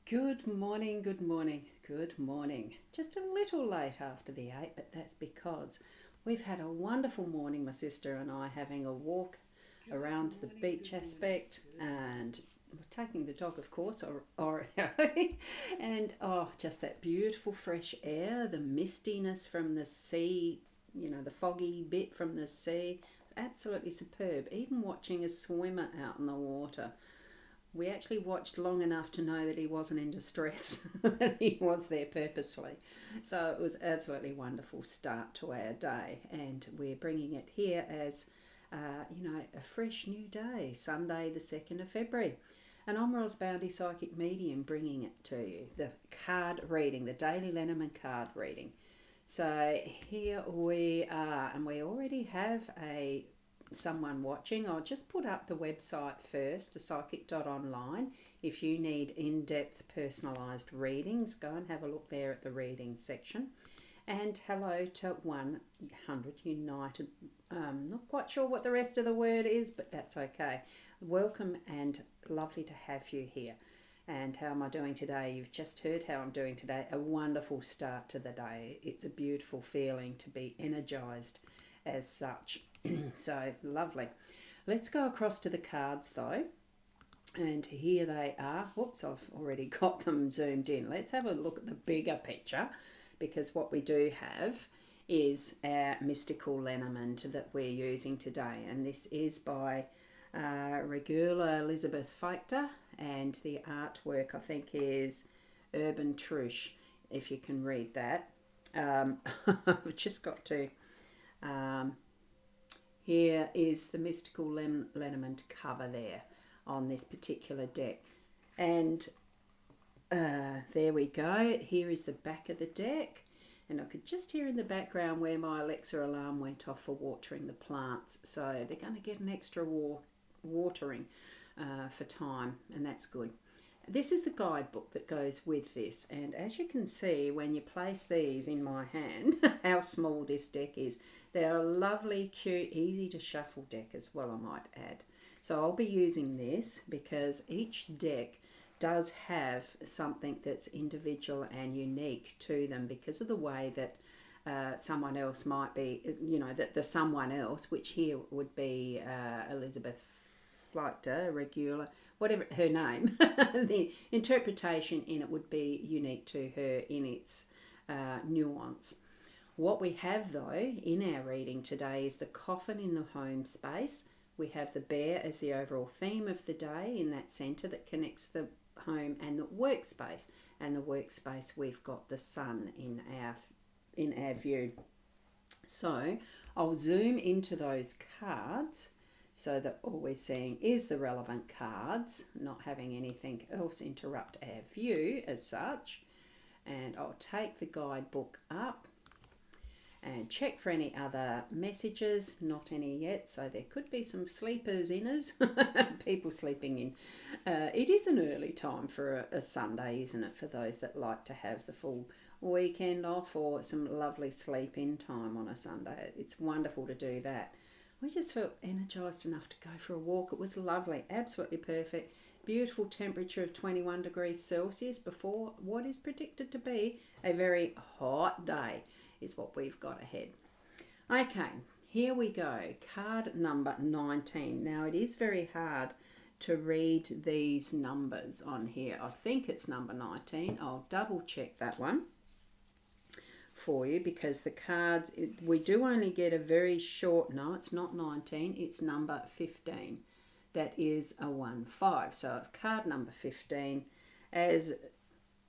Good morning, good morning, good morning. Just a little late after the 8, but that's because we've had a wonderful morning, my sister and I, having a walk around the beach aspect and taking the dog, of course, or and just that beautiful fresh air, the mistiness from the sea, the foggy bit from the sea. Absolutely superb. Even watching a swimmer out in the water, we actually watched long enough to know that he wasn't in distress, that he was there purposefully. So it was absolutely wonderful start to our day, and we're bringing it here as, a fresh new day, Sunday the 2nd of February. And I'm Boundy Psychic Medium bringing it to you, the card reading, the daily Lenormand card reading. So here we are, and we already have a someone watching. I'll just put up the website first, thepsychic.online. If you need in-depth personalised readings, go and have a look there at the reading section. And hello to 100 United. Not quite sure what the rest of the word is, but that's okay. Welcome and lovely to have you here. And how am I doing today? You've just heard how I'm doing today. A wonderful start to the day. It's a beautiful feeling to be energized as such. So lovely. Let's go across to the cards though. And here they are. Whoops, I've already got them zoomed in. Let's have a look at the bigger picture, because what we do have is our mystical Lenormand that we're using today. And this is by Regula Elizabeth Feichter, and the artwork I think is Urban Trush, if you can read that. I've just got to... here is the mystical Lenormand cover there on this particular deck. And there we go. Here is the back of the deck. And I could just hear in the background where my Alexa alarm went off for watering the plants. So they're going to get an extra watering for time, and that's good. This is the guidebook that goes with this, and as you can see when you place these in my hand, how small this deck is. They're a lovely, cute, easy to shuffle deck as well, I might add. So I'll be using this because each deck does have something that's individual and unique to them because of the way that someone else might be, that the someone else, which here would be Elizabeth Fleichter, Regula, whatever her name, the interpretation in it would be unique to her in its nuance. What we have though in our reading today is the coffin in the home space. We have the bear as the overall theme of the day in that centre that connects the home and the workspace. And the workspace, we've got the sun in our view. So I'll zoom into those cards so that all we're seeing is the relevant cards, not having anything else interrupt our view as such. And I'll take the guidebook up and check for any other messages. Not any yet, so there could be some sleepers in us, people sleeping in. It is an early time for a Sunday, isn't it, for those that like to have the full weekend off or some lovely sleep in time on a Sunday. It's wonderful to do that. We just felt energised enough to go for a walk. It was lovely, absolutely perfect. Beautiful temperature of 21 degrees Celsius before what is predicted to be a very hot day is what we've got ahead. Okay, here we go. Card number 19. Now it is very hard to read these numbers on here. I think it's number 19. I'll double check that one for you because the cards, we do only get a very short, no, it's not 19, it's number 15. That is a 1-5. So it's card number 15 as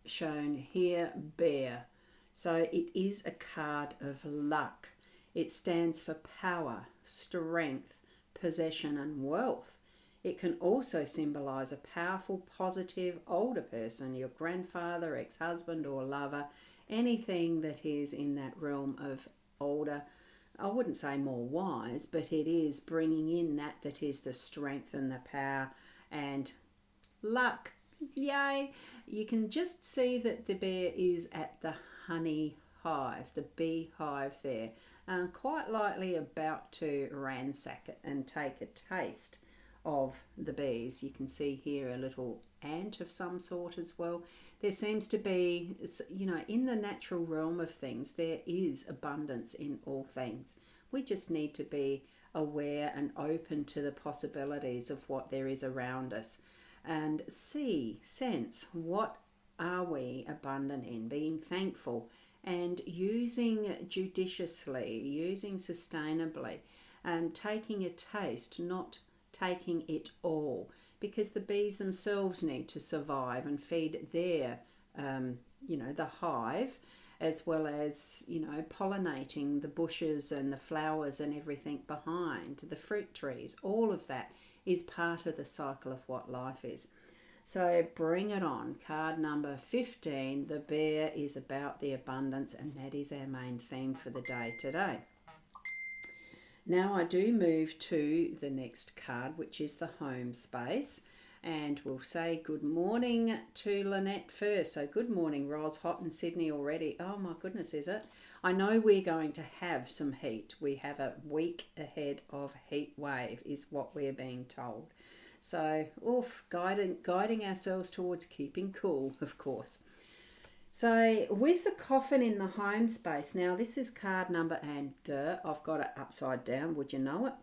shown here, bear. So it is a card of luck. It stands for power, strength, possession and wealth. It can also symbolize a powerful, positive older person, your grandfather, ex-husband or lover, anything that is in that realm of older. I wouldn't say more wise, but it is bringing in that is the strength and the power and luck. Yay! You can just see that the bear is at the honey hive, the beehive there, and quite likely about to ransack it and take a taste of the bees. You can see here a little ant of some sort as well. There seems to be, you know, in the natural realm of things, there is abundance in all things. We just need to be aware and open to the possibilities of what there is around us and sense what are we abundant in, being thankful and using judiciously, using sustainably, and taking a taste, not taking it all, because the bees themselves need to survive and feed their, you know, the hive, as well as, you know, pollinating the bushes and the flowers and everything behind, the fruit trees. All of that is part of the cycle of what life is. So bring it on. Card number 15, the bear is about the abundance, and that is our main theme for the day today. Now I do move to the next card, which is the home space. And we'll say good morning to Lynette first. So good morning, Ros. Hot in Sydney already. Oh my goodness, is it? I know we're going to have some heat. We have a week ahead of heat wave is what we're being told. So, guiding ourselves towards keeping cool, of course. So, with the coffin in the home space, now this is card number, and I've got it upside down, would you know it?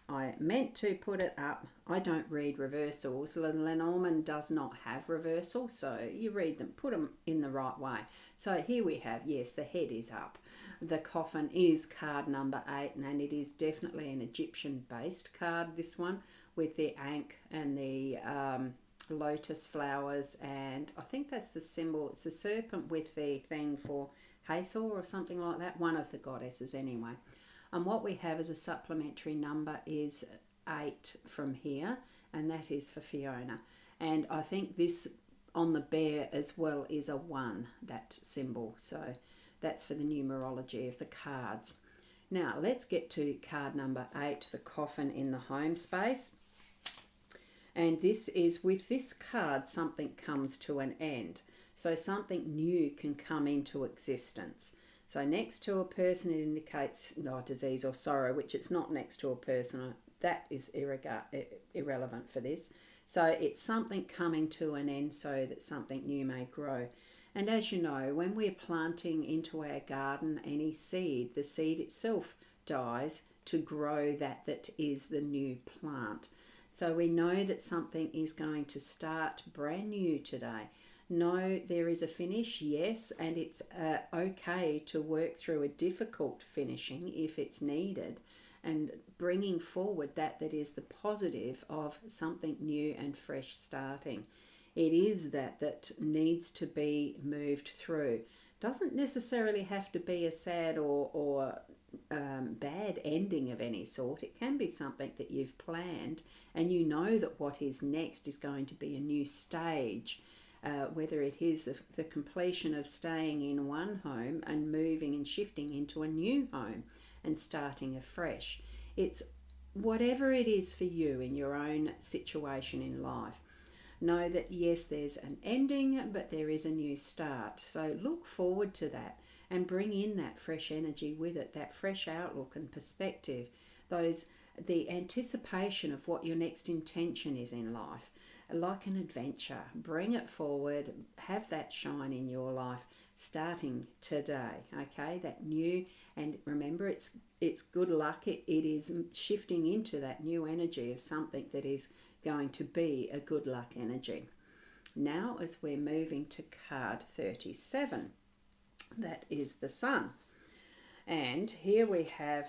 I meant to put it up. I don't read reversals. Lenormand does not have reversals, so you read them, put them in the right way. So here we have, yes, the head is up. The coffin is card number 8, and it is definitely an Egyptian-based card, this one, with the ankh and the lotus flowers, and I think that's the symbol. It's the serpent with the thing for Hathor or something like that, one of the goddesses anyway. And what we have as a supplementary number is 8 from here, and that is for Fiona. And I think this on the bear as well is a 1, that symbol. So that's for the numerology of the cards. Now let's get to card number 8, the coffin in the home space. And this is, with this card, something comes to an end. So something new can come into existence. So next to a person, it indicates disease or sorrow, which it's not next to a person. That is irrelevant for this. So it's something coming to an end so that something new may grow. And as you know, when we're planting into our garden any seed, the seed itself dies to grow that is the new plant. So we know that something is going to start brand new today. No, there is a finish, yes, and it's okay to work through a difficult finishing if it's needed, and bringing forward that is the positive of something new and fresh starting. It is that needs to be moved through. Doesn't necessarily have to be a sad or bad ending of any sort. It can be something that you've planned and you know that what is next is going to be a new stage, whether it is the completion of staying in one home and moving and shifting into a new home and starting afresh. It's whatever it is for you in your own situation in life. Know that yes, there's an ending, but there is a new start. So look forward to that and bring in that fresh energy with it, that fresh outlook and perspective, the anticipation of what your next intention is in life. Like an adventure, bring it forward, have that shine in your life starting today, okay? That new, and remember it's good luck. It is shifting into that new energy of something that is going to be a good luck energy. Now as we're moving to card 37, that is the sun. And here we have,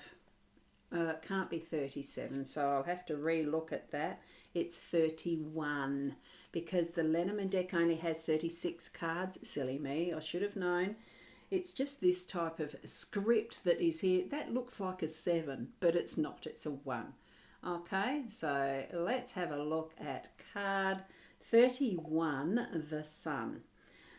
can't be 37, so I'll have to re-look at that. It's 31 because the Lenormand deck only has 36 cards. Silly me, I should have known. It's just this type of script that is here. That looks like a 7, but it's not, it's a 1. Okay, so let's have a look at card 31, the sun.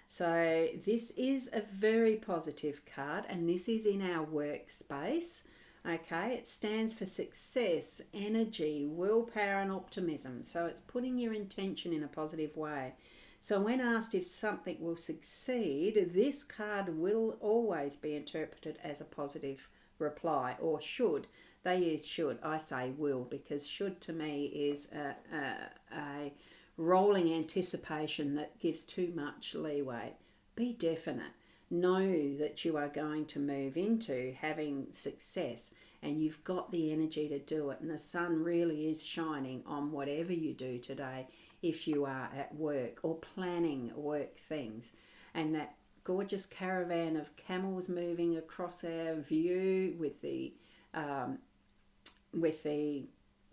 So this is a very positive card, and this is in our workspace. Okay, it stands for success, energy, willpower and optimism. So it's putting your intention in a positive way. So when asked if something will succeed, this card will always be interpreted as a positive reply, or should. They use should. I say will, because should to me is a rolling anticipation that gives too much leeway. Be definite. Know that you are going to move into having success, and you've got the energy to do it, and the sun really is shining on whatever you do today, if you are at work or planning work things. And that gorgeous caravan of camels moving across our view with the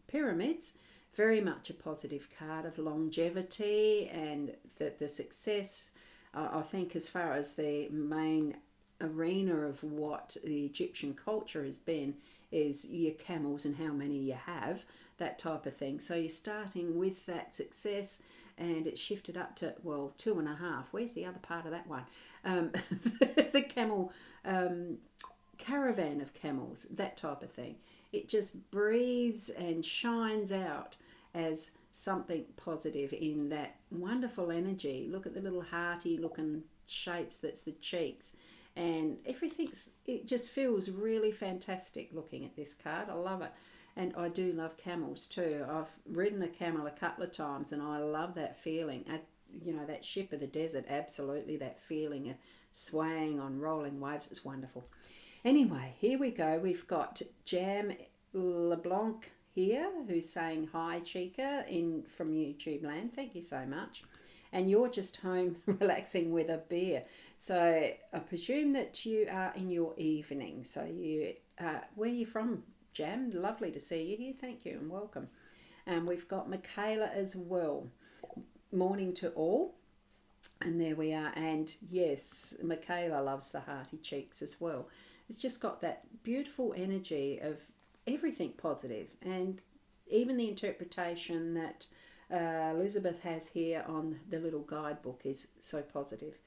pyramids, very much a positive card of longevity, and that the success, I think, as far as the main arena of what the Egyptian culture has been, is your camels and how many you have, that type of thing. So you're starting with that success, and it's shifted up to, well, 2.5. Where's the other part of that one? The camel, caravan of camels, that type of thing. It just breathes and shines out as something positive in that wonderful energy. Look at the little hearty looking shapes, that's the cheeks, and it just feels really fantastic looking at this card. I love it. And I do love camels too. I've ridden a camel a couple of times, and I love that feeling. That ship of the desert, absolutely, that feeling of swaying on rolling waves. It's wonderful. Anyway, here we go. We've got Jam LeBlanc here, who's saying hi, Chica, from YouTube land. Thank you so much. And you're just home relaxing with a beer. So I presume that you are in your evening. So where are you from, Jam? Lovely to see you here. Thank you and welcome. And we've got Michaela as well. Morning to all. And there we are. And yes, Michaela loves the hearty cheeks as well. It's just got that beautiful energy of everything positive, and even the interpretation that Elizabeth has here on the little guidebook is so positive.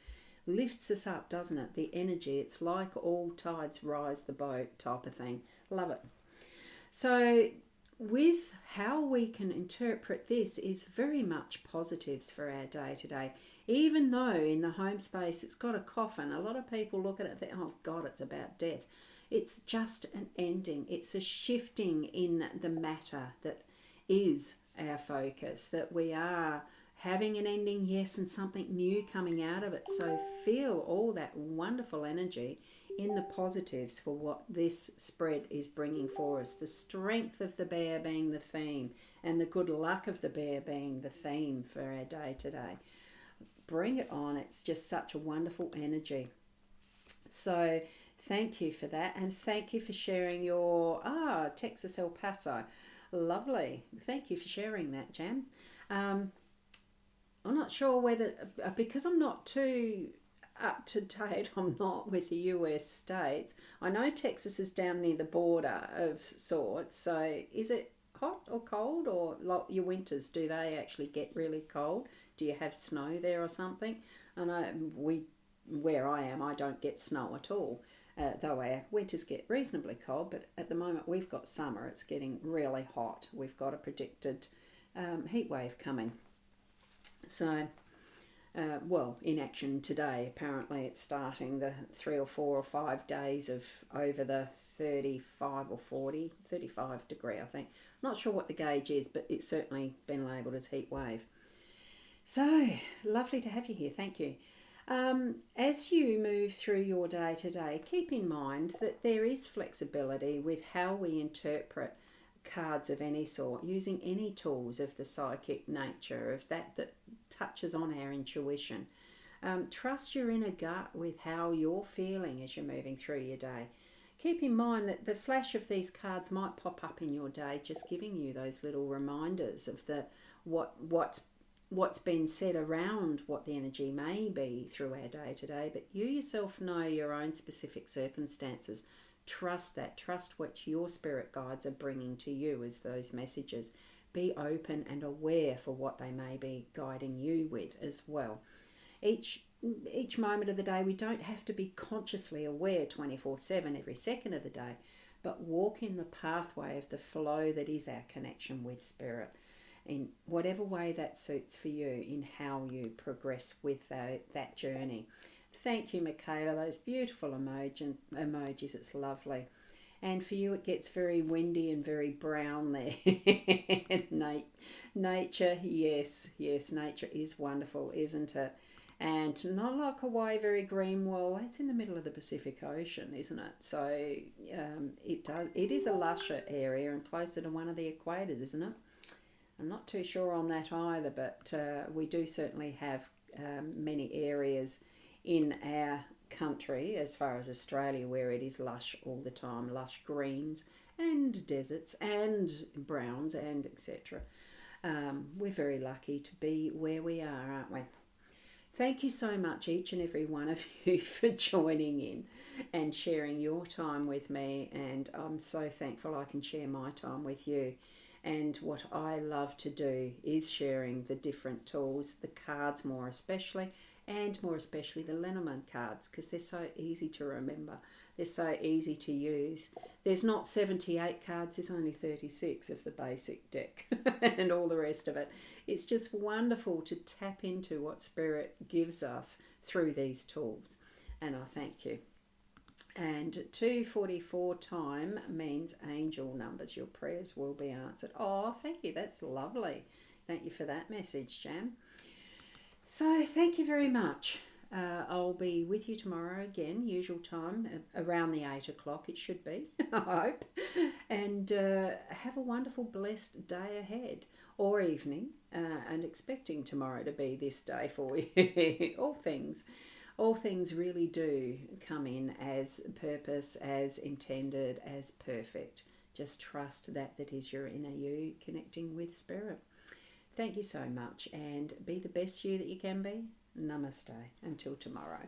Lifts us up, doesn't it? The energy, it's like all tides rise the boat type of thing. Love it. So with how we can interpret this is very much positives for our day today. Even though in the home space it's got a coffin, a lot of people look at it and think, oh God, it's about death. It's just an ending. It's a shifting in the matter that is our focus, that we are having an ending, yes, and something new coming out of it. So feel all that wonderful energy in the positives for what this spread is bringing for us. The strength of the bear being the theme, and the good luck of the bear being the theme for our day today. Bring it on. It's just such a wonderful energy. So thank you for that, and thank you for sharing your Texas El Paso. Lovely. Thank you for sharing that, Jam. I'm not sure whether, because I'm not too up to date, I'm not with the US states. I know Texas is down near the border of sorts, so is it hot or cold, or like your winters, do they actually get really cold? Do you have snow there or something? I know where I am, I don't get snow at all, though our winters get reasonably cold, but at the moment we've got summer. It's getting really hot. We've got a predicted heat wave coming. So, in action today, apparently it's starting the 3 or 4 or 5 days of over the 35 or 40, 35 degree, I think. Not sure what the gauge is, but it's certainly been labelled as heat wave. So, lovely to have you here. Thank you. As you move through your day today, keep in mind that there is flexibility with how we interpret cards of any sort, using any tools of the psychic nature, of that touches on our intuition. Trust your inner gut with how you're feeling as you're moving through your day. Keep in mind that the flash of these cards might pop up in your day, just giving you those little reminders of what's been said around what the energy may be through our day today, but you yourself know your own specific circumstances. Trust that. Trust what your spirit guides are bringing to you as those messages. Be open and aware for what they may be guiding you with as well. Each moment of the day, we don't have to be consciously aware 24/7 every second of the day, but walk in the pathway of the flow that is our connection with spirit, in whatever way that suits for you, in how you progress with that journey. Thank you, Michaela. Those beautiful emojis. It's lovely. And for you, it gets very windy and very brown there. Nature, yes, yes, nature is wonderful, isn't it? And not like Hawaii, very green. Well, that's in the middle of the Pacific Ocean, isn't it? So it is a lusher area and closer to one of the equators, isn't it? I'm not too sure on that either, but we do certainly have many areas in our country, as far as Australia, where it is lush all the time, lush greens and deserts and browns and etc. We're very lucky to be where we are, aren't we? Thank you so much, each and every one of you, for joining in and sharing your time with me. And I'm so thankful I can share my time with you. And what I love to do is sharing the different tools, the cards more especially, and more especially the Lenormand cards, because they're so easy to remember. They're so easy to use. There's not 78 cards, there's only 36 of the basic deck and all the rest of it. It's just wonderful to tap into what Spirit gives us through these tools. And I thank you. And 2:44 time means angel numbers. Your prayers will be answered. Oh, thank you. That's lovely. Thank you for that message, Jam. So thank you very much. I'll be with you tomorrow again, usual time, around the 8 o'clock it should be, I hope. And have a wonderful, blessed day ahead, or evening, and expecting tomorrow to be this day for you. All things really do come in as purpose, as intended, as perfect. Just trust that is your inner you connecting with Spirit. Thank you so much, and be the best you that you can be. Namaste. Until tomorrow.